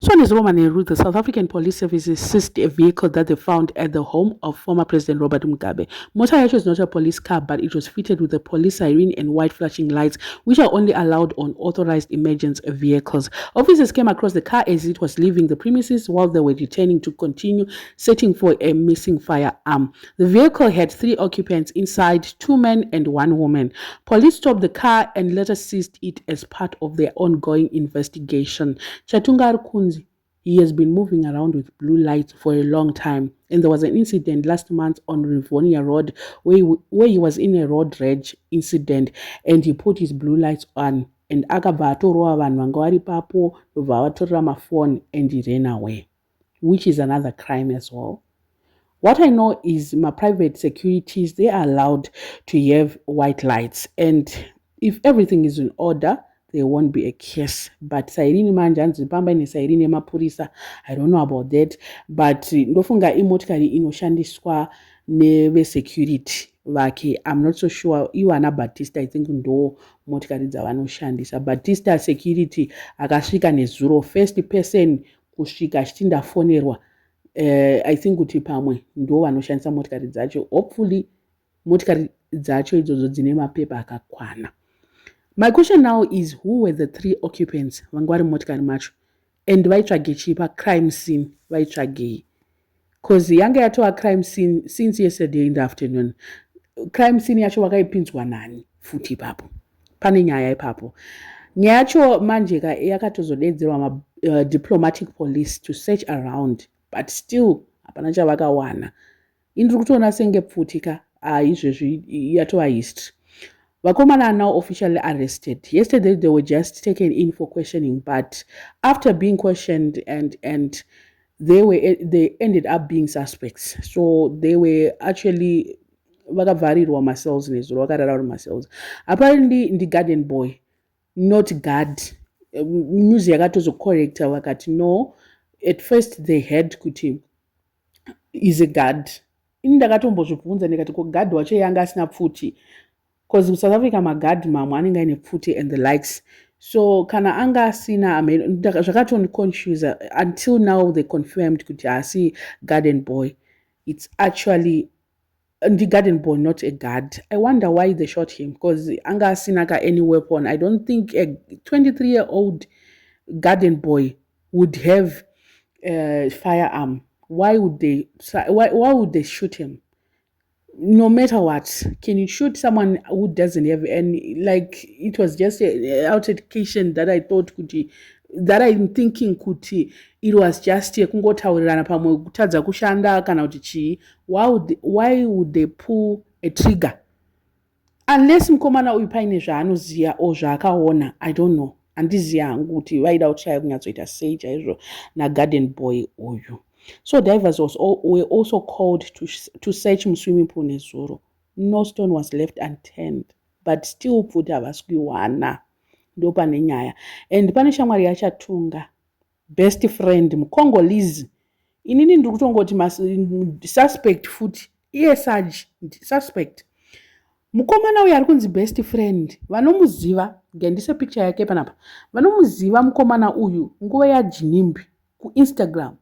So, Ms. Roman Nehru, the South African Police Services seized a vehicle that they found at the home of former President Robert Mugabe. Motor yacho is not a police car, but it was fitted with a police siren and white flashing lights, which are only allowed on authorized emergency vehicles. Officers came across the car as it was leaving the premises while they were returning to continue searching for a missing firearm. The vehicle had 3 occupants inside, 2 men and 1 woman. Police stopped the car and later seized it as part of their ongoing investigation. Chatunga Kunzi, he has been moving around with blue lights for a long time, and there was an incident last month on Rivonia Road where he was in a road rage incident and he put his blue lights on and akabva atorowa vanhu vanga vari papo ndobva avatorera mafoni and he ran away, which is another crime as well. What I know is my private securities, they are allowed to have white lights, and if everything is in order, there won't be a case. But Sairini Manjanzi Pamba ni Sairini Mapurisa, I don't know about that. But ndofunga imotikari inoshandiswa neve security vake. I'm not so sure. Iwana Batista, I think ndo motikari dzavanoshandisa. Batista security akasvika nezuro, first person kusvika achindafonerwa. I think kuti pamwe ndo vanoshandisa motikari dzacho. Hopefully motikari dzacho idzodzo dzine mapepa akakwana. My question now is, who were the 3 occupants vangwari motikari macho and vaitsvage chipa crime scene vaitsvagei? Because yanga yatova crime scene since yesterday in the afternoon. Crime scene yacho vakaipinzwa nani futi ipapo? Pane nyaya ipapo. Nyaya yacho manje yakatozodedzerwa diplomatic police to search around, but still hapana chavakawana. Indiri kutoona senge pfutika izvezvi yatova history. Vakomana are now officially arrested. Yesterday they were just taken in for questioning, but after being questioned and they ended up being suspects. So they were actually vakavharirwa macells nezuro vakarara macells. Apparently in the garden boy, not guard. News yakatozocorrecta vakati no. At first they had kuti is a guard. Ini ndakatombozvibvunza ndikati ko guard wacho yanga asina pfuti. Because in South Africa magadi mamwe anenge aine pfuti and the likes. So kana anga asina zvakatoniconfuse until now they confirmed kuti asi garden boy. It's actually the garden boy, not a guard. I wonder why they shot him, because anga asina ka any weapon. I don't think a 23-year-old garden boy would have a firearm. Why would they shoot him? No matter what, can you shoot someone who doesn't have any, like, it was just an altercation that I thought that I'm thinking kuti it was just kungotaurirana pamwe kutadza kushanda kana kuti chii. Why would they pull a trigger? Unless mkomana uyu paine zvaanoziya o zvaakaona, I don't know. Handiziya hangu kuti vaida kuchaya kunyatsoita sei chaizvo nagarden boy uyu. So divers were also called to search swimming pool nezuro. No stone was left unturned, but still put havasikuiwana ndo pane nyaya. And pane shamwari yachatunga, best friend mukongolese. Inini ndiri kutongoti suspect futi iye Saji suspect. Mukomana uyu ari kunzi best friend, vanomuziva ngendise picture yake panapa. Vanomuziva mukomana uyu nguva yaJinimbi kuInstagram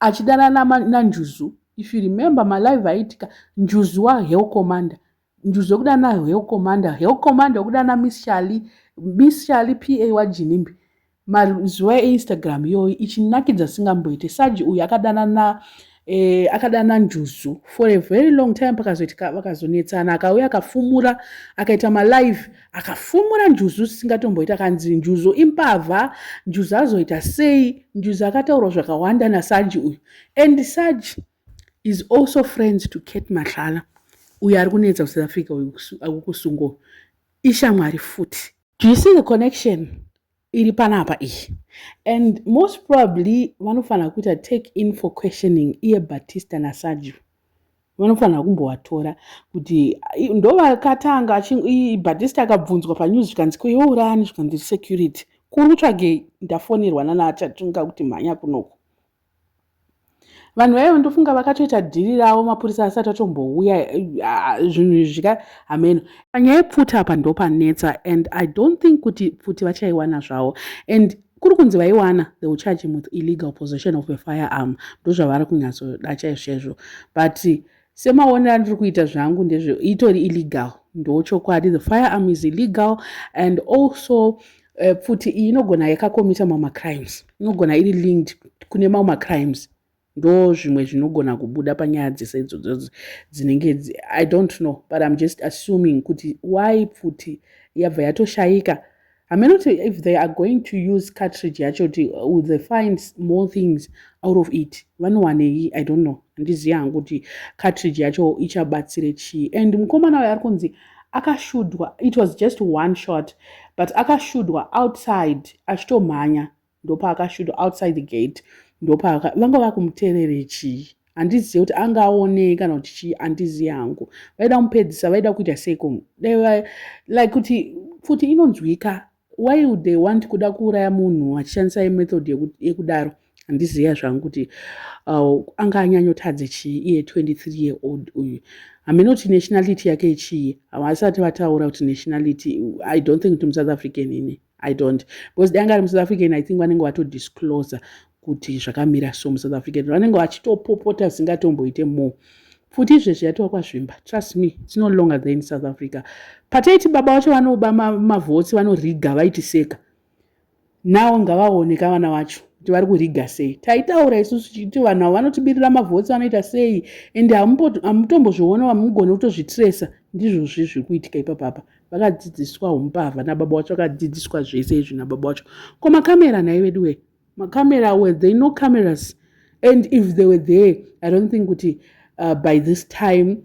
achidanana naNjuzu. If you remember my live aitika Njuzu wa Hell Commander, Njuzu kudana Hell Commander kudana Miss Shali PA wa Jinimbi. Mazuva Instagram yo ichinakidza singamboite. Saji uyu akadana Njuzu for a very long time pakazoitika vakazonetsana, akauya akafumura akaita malive akafumura Njuzu singatomboita kanzi Njuzu impavha, Njuzu azoita sei, Njuzu akataura zvakawanda naSaji uyu. And Saji is also friends to Kate Mahlala uyu ari kunetsa kuSouth Africa akukusungo ishamwari futi. Do you see the connection iri panapa iyi? And most probably vanofana kuita take in for questioning iye Batista naSaji. Vanofana kumbovatora kuti ndo vakatanga Batista akabvunzwa panews zvikanzi koyourani zvikanzi security kuri kutsvage ndafonerwa nanachatunga kuti mhanya kunoko. Vanhu vaivo ndofunga vakatoita dhiri ravo mapurisa asati atombouya zvinhu zvika ameno. Panyaya yepfuta apa ndo panetsa, and I don't think kuti pfuti vachaiwana zvavo. And kuri kunzi vaiwana they will charge him with illegal possession of a firearm ndozvavari kunyatsoda chaizvo but semaonero andiri kuita zvangu ndezve itori illegal ndochokwadi the firearm is illegal and also futi iyi inogona yakakomita mamwe crimes inogona iri linked kune mamwe crimes ndo zvimwe zvinogona kubuda panyaya dzese idzodzo dzinenge I don't know but I'm just assuming kuti why futi yabva yatoshayika. I mean, if they are going to use cartridge actually, would they find more things out of it? I don't know. And this young kuti cartridge yacho ichabatsire chi. And mukomana yarkunzi akashudwa. It was just one shot, but akashudwa outside achitomhanya. Ndopa akashudwa outside the gate. Ndopa vanga vakumuterere chi. Handizivi kuti angaoneka kana kuti chi handizivi hangu. Vaida mupedzisa vaida kuita seko. They were like kuti futi inonzwika. Why would they want kuda kuuraya munhu achishandisa method yekudaro handiziva zvangu kuti anga anyanyotadze chii iye 23 year old uyu. Haminoti nationality yake chii havasati vataura kuti nationality I don't think kuti muSouth African ini I don't because danga ari muSouth African I think vanenge vatodisclose kuti zvakamira so muSouth African vanenge vachitopopota zvingatomboite more futi izvezvi yatova kwazvimba trust me it's no longer there in South Africa. Pataiti baba vacho vanoba mavhotsi vanoriga vaitiseka nawo ngavaoneka vana vacho kuti vari kuriga sei taitaura isusu chiti vanhu avo vanotibirira mavhotsi vanoita sei ende hamutombozviona vamugone kutozvitiresa ndizvozvi zviri kuitika ipapapa vakadzidziswa umbavha nababa vacho vakadzidziswa zvese izvi nababa vacho ko makamera nai vedu we makamera were there no cameras and if they were there I don't think kuti by this time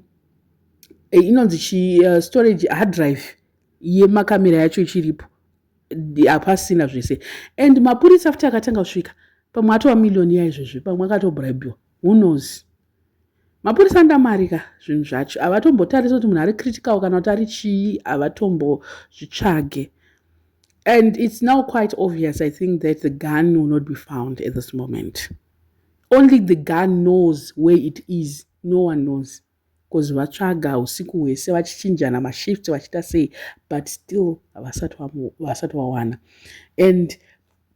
inonzi storage hard drive yemakamera yacho ichiripo hapasina zvese and mapurisa futi akatanga kusvika pamwe atova miliyoni yaizvozvi pamwe akatobribiwa who knows mapurisa andamarika zvinhu zvacho havatombotarisa kuti munhu ari critical kana kuti ari chii havatombozvitsvage and it's now quite obvious I think that the gun will not be found at this moment. Only the gun knows where it is. No one knows because vatsvaga usiku hwese vachichinjana mashift vachita sei but still havasati vawana and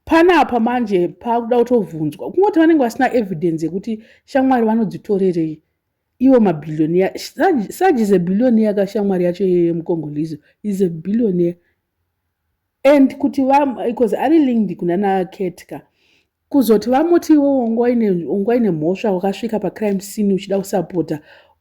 panapa manje pakuda kutovhunzwa kungoti vanenge vasina evidence yekuti shamwari vanodzitorerei ivo mabillionaire Saji is a billionaire kashamwari yacho yemukongolese is a billionaire and kuti because ari linked kunana Ketka kuzoti vamoti iwo ongwa ine mhosva wakasvika pacrime scene uchida kusapota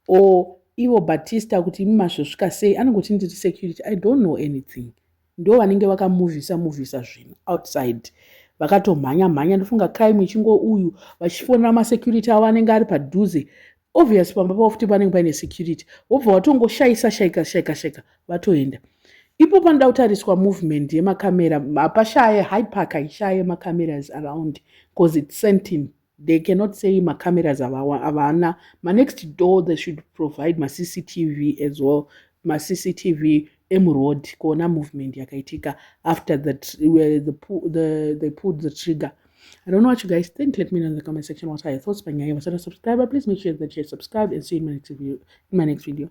or ivo Batista kuti imazvosvika sei anongoti ndiri security I don't know anything ndo vanenge vakamuvhisa zvinhu outside vakatomhanya ndofunga crime ichingo uyu vachifonera masecurity avo anenge ari padhuze obvious pamba pavo futi panenge paine security wobva watongoshayisa shaika vatoenda ipo panoda kutariswa movement yemakamera hapashaye Hyde Park haishaye macameras around because it's sent in. They cannot say macameras avana next door they should provide CCTV as well CCTV road kuona movement yakaitika after that where they pulled the trigger. I don't know what you guys think. Let me know in the comment section what are your thoughts. If you're not a subscriber, please make sure that you're subscribed and see you in my next video.